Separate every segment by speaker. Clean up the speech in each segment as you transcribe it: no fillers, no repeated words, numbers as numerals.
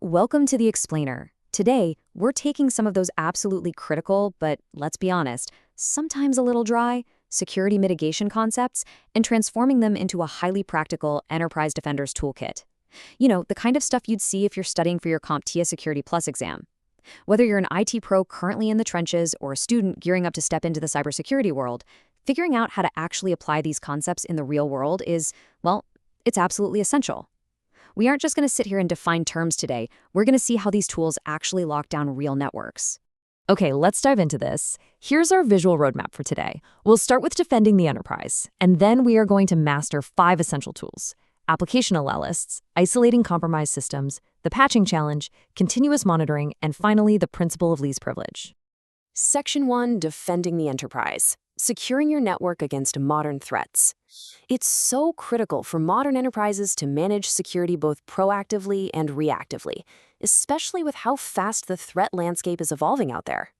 Speaker 1: Welcome to the Explainer. Today, we're taking some of those absolutely critical, but let's be honest, sometimes a little dry, security mitigation concepts and transforming them into a highly practical Enterprise Defender's toolkit. You know, the kind of stuff you'd see if you're studying for your CompTIA Security+ exam. Whether you're an IT pro currently in the trenches or a student gearing up to step into the cybersecurity world, figuring out how to actually apply these concepts in the real world is, well, it's absolutely essential. We aren't just going to sit here and define terms today. We're going to see how these tools actually lock down real networks.
Speaker 2: Okay, let's dive into this. Here's our visual roadmap for today. We'll start with defending the enterprise, and then we are going to master 5 essential tools: application allow lists, isolating compromised systems, the patching challenge, continuous monitoring, and finally, the principle of least privilege.
Speaker 3: Section 1, Defending the Enterprise. Securing your network against modern threats. It's so critical for modern enterprises to manage security both proactively and reactively, especially with how fast the threat landscape is evolving out there.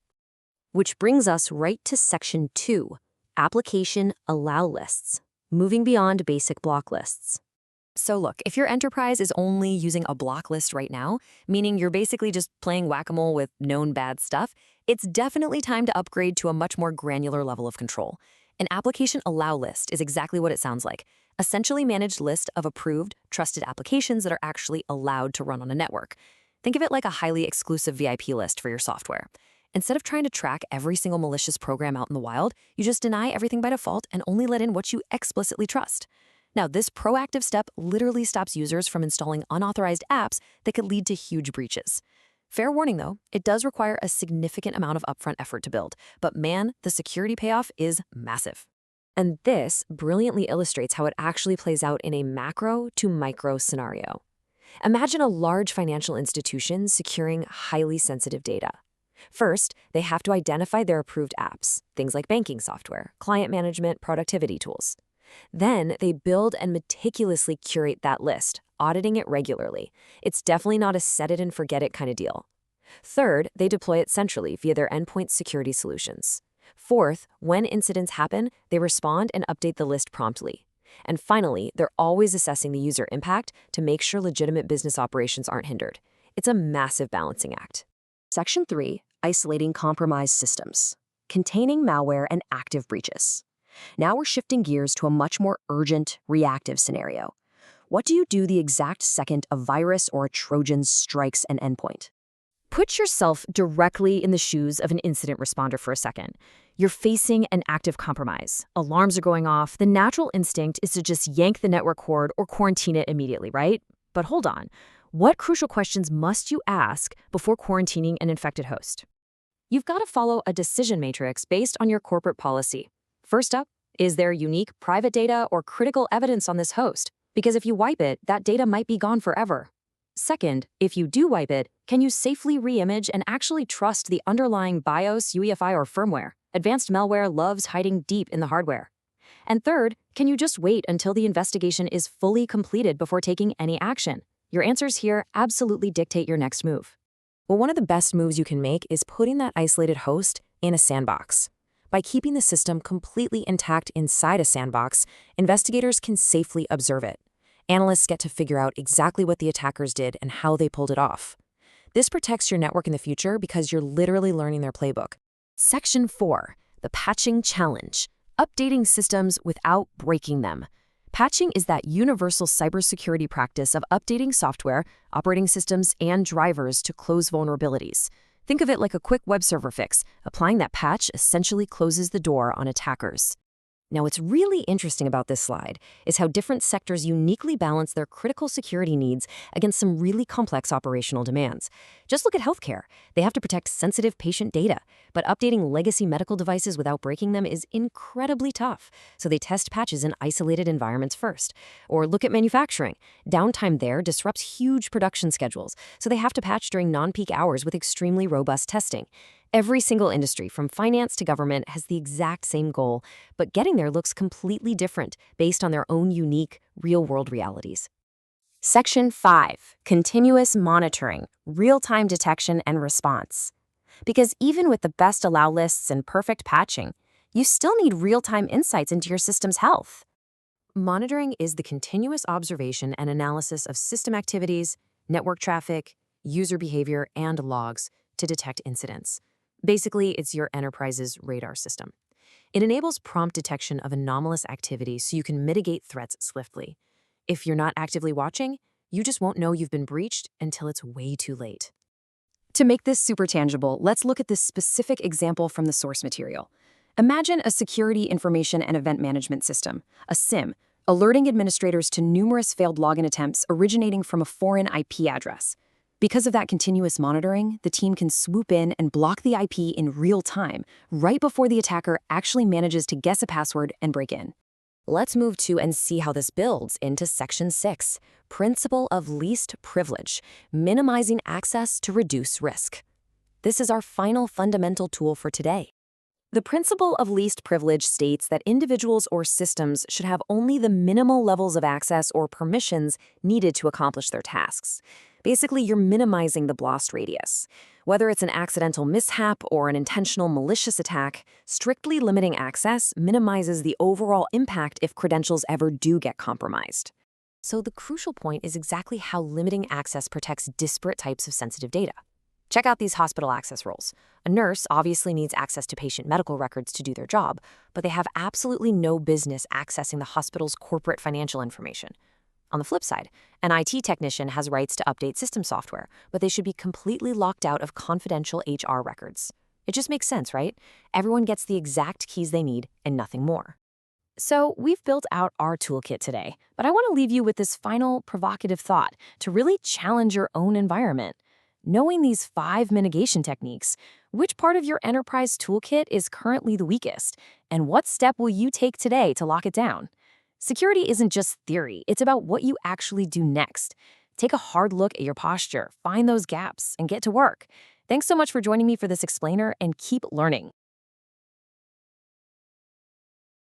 Speaker 1: Which brings us right to Section 2, Application Allow Lists, moving beyond basic block lists. So look, if your enterprise is only using a block list right now, meaning you're basically just playing whack-a-mole with known bad stuff, it's definitely time to upgrade to a much more granular level of control. An application allow list is exactly what it sounds like, a centrally managed list of approved, trusted applications that are actually allowed to run on a network. Think of it like a highly exclusive VIP list for your software. Instead of trying to track every single malicious program out in the wild, you just deny everything by default and only let in what you explicitly trust. Now, this proactive step literally stops users from installing unauthorized apps that could lead to huge breaches. Fair warning, though, it does require a significant amount of upfront effort to build, but man, the security payoff is massive. And this brilliantly illustrates how it actually plays out in a macro to micro scenario. Imagine a large financial institution securing highly sensitive data. First, they have to identify their approved apps, things like banking software, client management, productivity tools. Then they build and meticulously curate that list, auditing it regularly. It's definitely not a set-it-and-forget-it kind of deal. Third, they deploy it centrally via their endpoint security solutions. Fourth, when incidents happen, they respond and update the list promptly. And finally, they're always assessing the user impact to make sure legitimate business operations aren't hindered. It's a massive balancing act.
Speaker 3: Section 3, Isolating compromised systems. Containing malware and active breaches. Now we're shifting gears to a much more urgent, reactive scenario. What do you do the exact second a virus or a Trojan strikes an endpoint?
Speaker 1: Put yourself directly in the shoes of an incident responder for a second. You're facing an active compromise. Alarms are going off. The natural instinct is to just yank the network cord or quarantine it immediately, right? But hold on. What crucial questions must you ask before quarantining an infected host? You've got to follow a decision matrix based on your corporate policy. First up, is there unique private data or critical evidence on this host? Because if you wipe it, that data might be gone forever. Second, if you do wipe it, can you safely re-image and actually trust the underlying BIOS, UEFI, or firmware? Advanced malware loves hiding deep in the hardware. And third, can you just wait until the investigation is fully completed before taking any action? Your answers here absolutely dictate your next move.
Speaker 2: Well, one of the best moves you can make is putting that isolated host in a sandbox. By keeping the system completely intact inside a sandbox, investigators can safely observe it. Analysts get to figure out exactly what the attackers did and how they pulled it off. This protects your network in the future because you're literally learning their playbook. Section 4, the patching challenge, updating systems without breaking them. Patching is that universal cybersecurity practice of updating software, operating systems, and drivers to close vulnerabilities. Think of it like a quick web server fix. Applying that patch essentially closes the door on attackers. Now, what's really interesting about this slide is how different sectors uniquely balance their critical security needs against some really complex operational demands. Just look at healthcare. They have to protect sensitive patient data, but updating legacy medical devices without breaking them is incredibly tough. So they test patches in isolated environments first. Or look at manufacturing. Downtime there disrupts huge production schedules, so they have to patch during non-peak hours with extremely robust testing. Every single industry, from finance to government, has the exact same goal, but getting there looks completely different based on their own unique, real-world realities.
Speaker 3: Section 5, Continuous monitoring, real-time detection and response. Because even with the best allow lists and perfect patching, you still need real-time insights into your system's health.
Speaker 2: Monitoring is the continuous observation and analysis of system activities, network traffic, user behavior, and logs to detect incidents. Basically, it's your enterprise's radar system. It enables prompt detection of anomalous activity so you can mitigate threats swiftly. If you're not actively watching, you just won't know you've been breached until it's way too late.
Speaker 3: To make this super tangible, let's look at this specific example from the source material. Imagine a security information and event management system, a SIM, alerting administrators to numerous failed login attempts originating from a foreign IP address. Because of that continuous monitoring, the team can swoop in and block the IP in real time, right before the attacker actually manages to guess a password and break in.
Speaker 1: Let's move to and see how this builds into Section 6, Principle of Least Privilege, minimizing access to reduce risk. This is our final fundamental tool for today. The principle of least privilege states that individuals or systems should have only the minimal levels of access or permissions needed to accomplish their tasks. Basically, you're minimizing the blast radius. Whether it's an accidental mishap or an intentional malicious attack, strictly limiting access minimizes the overall impact if credentials ever do get compromised. So the crucial point is exactly how limiting access protects disparate types of sensitive data. Check out these hospital access rules. A nurse obviously needs access to patient medical records to do their job, but they have absolutely no business accessing the hospital's corporate financial information. On the flip side, an IT technician has rights to update system software, but they should be completely locked out of confidential HR records. It just makes sense, right? Everyone gets the exact keys they need and nothing more. So we've built out our toolkit today, but I want to leave you with this final provocative thought to really challenge your own environment. Knowing these 5 mitigation techniques, which part of your enterprise toolkit is currently the weakest, and what step will you take today to lock it down? Security isn't just theory, it's about what you actually do next. Take a hard look at your posture, find those gaps, and get to work. Thanks so much for joining me for this explainer, and keep learning.